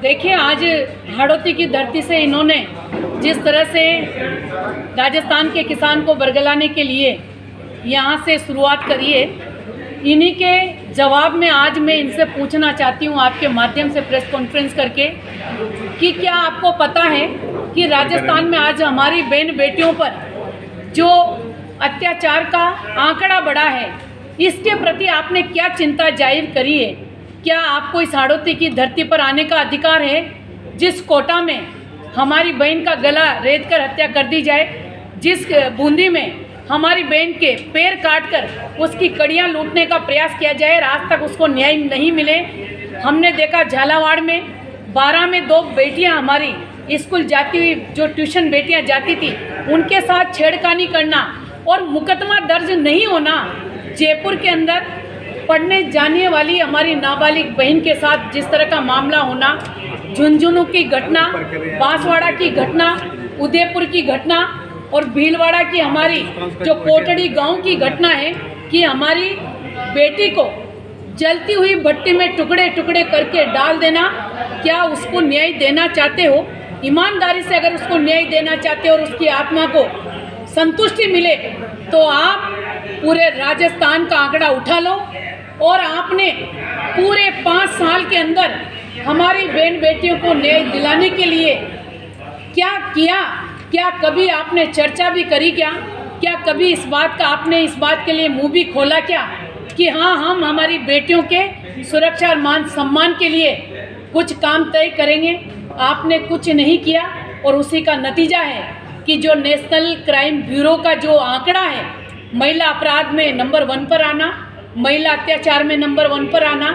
देखिए, आज हाड़ौती की धरती से इन्होंने जिस तरह से राजस्थान के किसान को बरगलाने के लिए यहाँ से शुरुआत करी है, इन्हीं के जवाब में आज मैं इनसे पूछना चाहती हूँ आपके माध्यम से प्रेस कॉन्फ्रेंस करके कि क्या आपको पता है कि राजस्थान में आज हमारी बहन बेटियों पर जो अत्याचार का आंकड़ा बढ़ा है, इसके प्रति आपने क्या चिंता जाहिर करी है? क्या आपको इस हाड़ौती की धरती पर आने का अधिकार है जिस कोटा में हमारी बहन का गला रेत कर हत्या कर दी जाए, जिस बूंदी में हमारी बहन के पैर काटकर उसकी कड़ियाँ लूटने का प्रयास किया जाए, आज तक उसको न्याय नहीं मिले? हमने देखा झालावाड़ में 12 में 2 बेटियां हमारी स्कूल जाती हुई, जो ट्यूशन बेटियां जाती थी, उनके साथ छेड़खानी करना और मुकदमा दर्ज नहीं होना। जयपुर के अंदर पढ़ने जाने वाली हमारी नाबालिग बहन के साथ जिस तरह का मामला होना, झुंझुनू की घटना, बांसवाड़ा की घटना, उदयपुर की घटना और भीलवाड़ा की हमारी जो कोटड़ी गांव की घटना है कि हमारी बेटी को जलती हुई भट्टी में टुकड़े टुकड़े करके डाल देना, क्या उसको न्याय देना चाहते हो? ईमानदारी से अगर उसको न्याय देना चाहते हो और उसकी आत्मा को संतुष्टि मिले तो आप पूरे राजस्थान का आंकड़ा उठा लो और आपने पूरे 5 साल के अंदर हमारी बहन बेटियों को न्याय दिलाने के लिए क्या किया? क्या कभी आपने चर्चा भी करी क्या कभी इस बात का आपने इस बात के लिए मुंह भी खोला क्या कि हाँ, हम हमारी बेटियों के सुरक्षा और मान सम्मान के लिए कुछ काम तय करेंगे? आपने कुछ नहीं किया और उसी का नतीजा है कि जो नेशनल क्राइम ब्यूरो का जो आंकड़ा है, महिला अपराध में नंबर 1 पर आना, महिला अत्याचार में नंबर 1 पर आना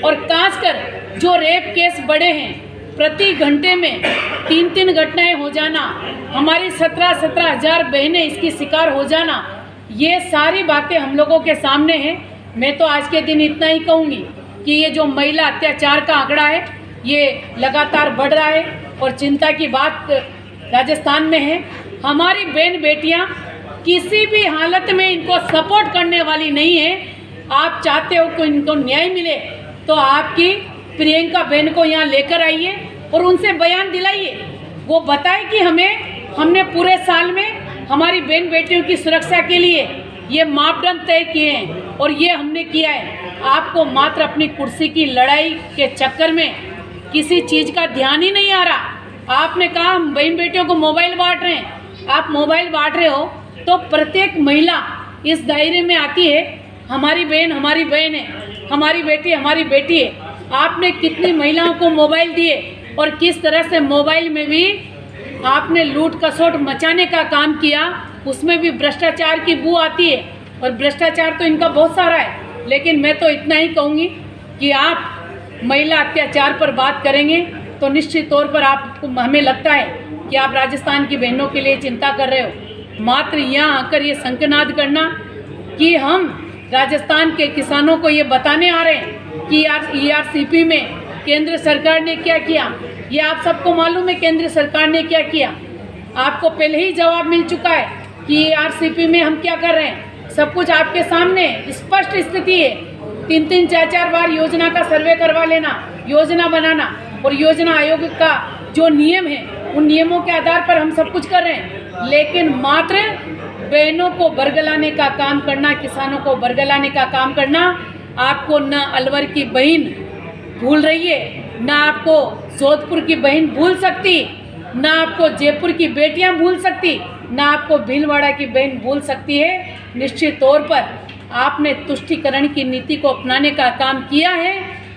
और खासकर जो रेप केस बढ़े हैं, प्रति घंटे में 3-3 घटनाएं हो जाना, हमारी 17-17 हज़ार बहनें इसकी शिकार हो जाना, ये सारी बातें हम लोगों के सामने हैं। मैं तो आज के दिन इतना ही कहूँगी कि ये जो महिला अत्याचार का आंकड़ा है, ये लगातार बढ़ रहा है और चिंता की बात राजस्थान में है। हमारी बहन बेटियाँ किसी भी हालत में इनको सपोर्ट करने वाली नहीं है। आप चाहते हो कि इनको न्याय मिले तो आपकी प्रियंका बहन को यहाँ लेकर आइए और उनसे बयान दिलाइए, वो बताए कि हमने पूरे साल में हमारी बहन बेटियों की सुरक्षा के लिए ये मापदंड तय किए हैं और ये हमने किया है। आपको मात्र अपनी कुर्सी की लड़ाई के चक्कर में किसी चीज़ का ध्यान ही नहीं आ रहा। आपने कहा हम बहन बेटियों को मोबाइल बांट रहे हैं, आप मोबाइल बांट रहे हो तो प्रत्येक महिला इस दायरे में आती है, हमारी बहन है, हमारी बेटी हमारी बेटी है। आपने कितनी महिलाओं को मोबाइल दिए और किस तरह से मोबाइल में भी आपने लूट खसोट मचाने का काम किया, उसमें भी भ्रष्टाचार की बू आती है और भ्रष्टाचार तो इनका बहुत सारा है। लेकिन मैं तो इतना ही कहूँगी कि आप महिला अत्याचार पर बात करेंगे तो निश्चित तौर पर आपको, हमें लगता है कि आप राजस्थान की बहनों के लिए चिंता कर रहे हो। मात्र यहाँ आकर ये शंखनाद करना कि हम राजस्थान के किसानों को ये बताने आ रहे हैं कि ERCP में केंद्र सरकार ने क्या किया, ये आप सबको मालूम है केंद्र सरकार ने क्या किया। आपको पहले ही जवाब मिल चुका है कि ERCP में हम क्या कर रहे हैं, सब कुछ आपके सामने स्पष्ट स्थिति है। 3-3 4-4 बार योजना का सर्वे करवा लेना, योजना बनाना और योजना आयोग का जो नियम है, उन नियमों के आधार पर हम सब कुछ कर रहे हैं। लेकिन मात्र बहनों को बरगलाने का काम करना, किसानों को बरगलाने का काम करना, आपको न अलवर की बहन भूल रही है, न आपको जोधपुर की बहन भूल सकती, न आपको जयपुर की बेटियां भूल सकती, न आपको भीलवाड़ा की बहन भूल सकती है। निश्चित तौर पर आपने तुष्टीकरण की नीति को अपनाने का काम किया है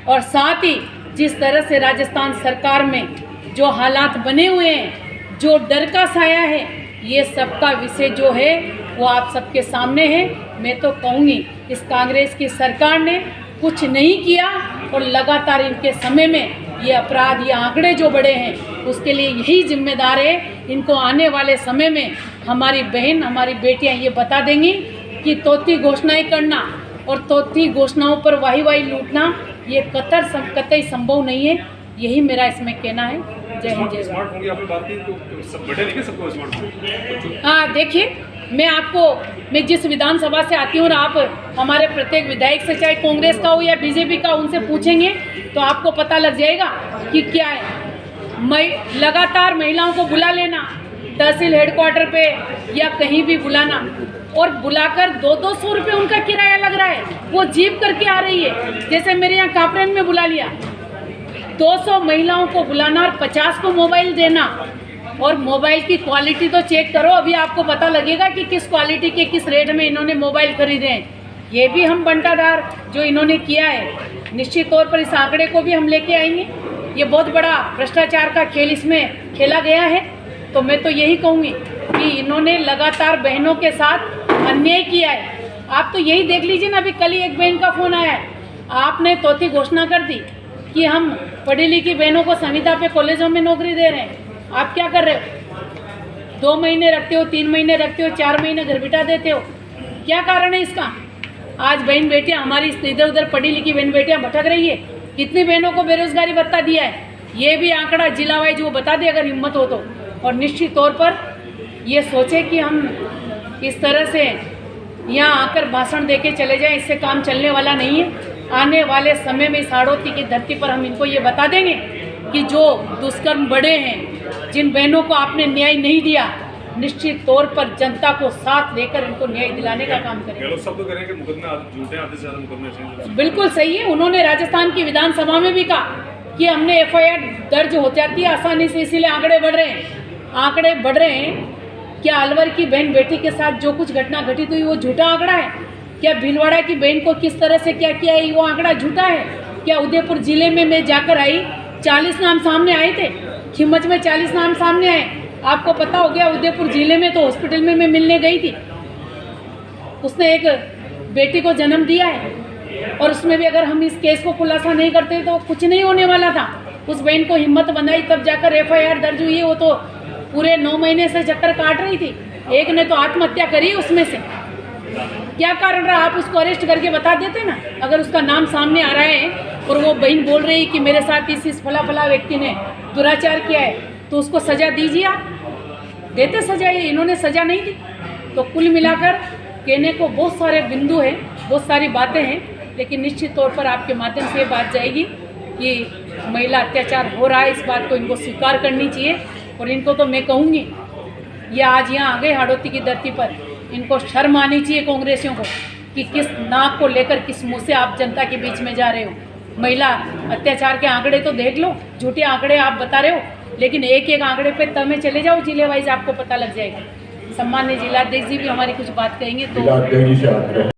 और साथ ही जिस तरह से राजस्थान सरकार में जो हालात बने हुए हैं, जो डर का साया है, ये सबका विषय जो है वो आप सबके सामने है। मैं तो कहूँगी इस कांग्रेस की सरकार ने कुछ नहीं किया और लगातार इनके समय में ये अपराध, ये आंकड़े जो बढ़े हैं, उसके लिए यही जिम्मेदार है। इनको आने वाले समय में हमारी बहन, हमारी बेटियां ये बता देंगी कि तोती घोषणाएं करना और तोती घोषणाओं पर वाही लूटना ये कतई संभव नहीं है। यही मेरा इसमें कहना है। जय हिंद, जय भारत। हाँ, देखिए, मैं जिस विधानसभा से आती हूँ और आप हमारे प्रत्येक विधायक से, चाहे कांग्रेस का हो या बीजेपी का, उनसे पूछेंगे तो आपको पता लग जाएगा कि क्या है। लगातार महिलाओं को बुला लेना तहसील हेडक्वार्टर पे या कहीं भी बुलाना, और बुलाकर 200-200 रुपये उनका किराया लग रहा है, वो जीप करके आ रही है। जैसे मेरे यहाँ कापरेन में बुला लिया, 200 महिलाओं को बुलाना और 50 को मोबाइल देना, और मोबाइल की क्वालिटी तो चेक करो, अभी आपको पता लगेगा कि किस क्वालिटी के किस रेट में इन्होंने मोबाइल खरीदे हैं। ये भी हम बंटाधार जो इन्होंने किया है, निश्चित तौर पर इस आंकड़े को भी हम लेके आएंगे। ये बहुत बड़ा भ्रष्टाचार का खेल इसमें खेला गया है। तो मैं तो यही कहूँगी कि इन्होंने लगातार बहनों के साथ अन्याय किया है। आप तो यही देख लीजिए ना, अभी कल ही एक बहन का फ़ोन आया है, आपने तोती घोषणा कर दी कि हम पढ़ी लिखी बहनों को संविदा पे कॉलेजों में नौकरी दे रहे हैं। आप क्या कर रहे हो? 2 महीने रखते हो, 3 महीने रखते हो, 4 महीने घर बिठा देते हो। क्या कारण है इसका? आज बहन बेटियां हमारी इधर उधर पढ़ी लिखी बहन बेटियां भटक रही है। कितनी बहनों को बेरोजगारी भत्ता दिया है, ये भी आंकड़ा जिला वाइज वो बता दे अगर हिम्मत हो तो। और निश्चित तौर पर ये सोचे कि हम इस तरह से यहाँ आकर भाषण दे के चले जाएं, इससे काम चलने वाला नहीं है। आने वाले समय में इस हाड़ौती की धरती पर हम इनको ये बता देंगे कि जो दुष्कर्म बड़े हैं, जिन बहनों को आपने न्याय नहीं दिया, निश्चित तौर पर जनता को साथ लेकर इनको न्याय दिलाने का काम करेंगे। बिल्कुल सही है। उन्होंने राजस्थान की विधानसभा में भी कहा कि हमने FIR दर्ज हो जाती है आसानी से, इसीलिए आंकड़े बढ़ रहे हैं। आंकड़े बढ़ रहे हैं। क्या अलवर की बहन बेटी के साथ जो कुछ घटना घटित हुई वो झूठा आंकड़ा है? क्या भीलवाड़ा की बहन को किस तरह से क्या किया है वो आंकड़ा झूठा है? क्या उदयपुर जिले में मैं जाकर आई, 40 नाम सामने आए थे, खिमच में 40 नाम सामने आए। आपको पता हो गया उदयपुर जिले में तो हॉस्पिटल में मैं मिलने गई थी, उसने एक बेटी को जन्म दिया है, और उसमें भी अगर हम इस केस को खुलासा नहीं करते तो कुछ नहीं होने वाला था। उस बहन को हिम्मत बनाई तब जाकर FIR दर्ज हुई है। वो तो पूरे 9 महीने से चक्कर काट रही थी, एक ने तो आत्महत्या करी उसमें से। क्या कारण रहा? आप उसको अरेस्ट करके बता देते ना। अगर उसका नाम सामने आ रहा है और वो बहन बोल रही है कि मेरे साथ इस फला व्यक्ति ने दुराचार किया है, तो उसको सज़ा दीजिए। आप देते सज़ा, ये इन्होंने सज़ा नहीं दी। तो कुल मिलाकर कहने को बहुत सारे बिंदु हैं, बहुत सारी बातें हैं, लेकिन निश्चित तौर पर आपके माध्यम से बात जाएगी कि महिला अत्याचार हो रहा है, इस बात को इनको स्वीकार करनी चाहिए। और इनको तो मैं कहूँगी, ये आज यहाँ आ गए हाड़ौती की धरती पर, इनको शर्म आनी चाहिए कांग्रेसियों को कि किस नाक को लेकर किस मुँह से आप जनता के बीच में जा रहे हो। महिला अत्याचार के आंकड़े तो देख लो, झूठे आंकड़े आप बता रहे हो, लेकिन एक एक आंकड़े पे तब में चले जाओ जिले वाइज, आपको पता लग जाएगा। सम्मान्य जिलाध्यक्ष जी भी हमारी कुछ बात कहेंगे तो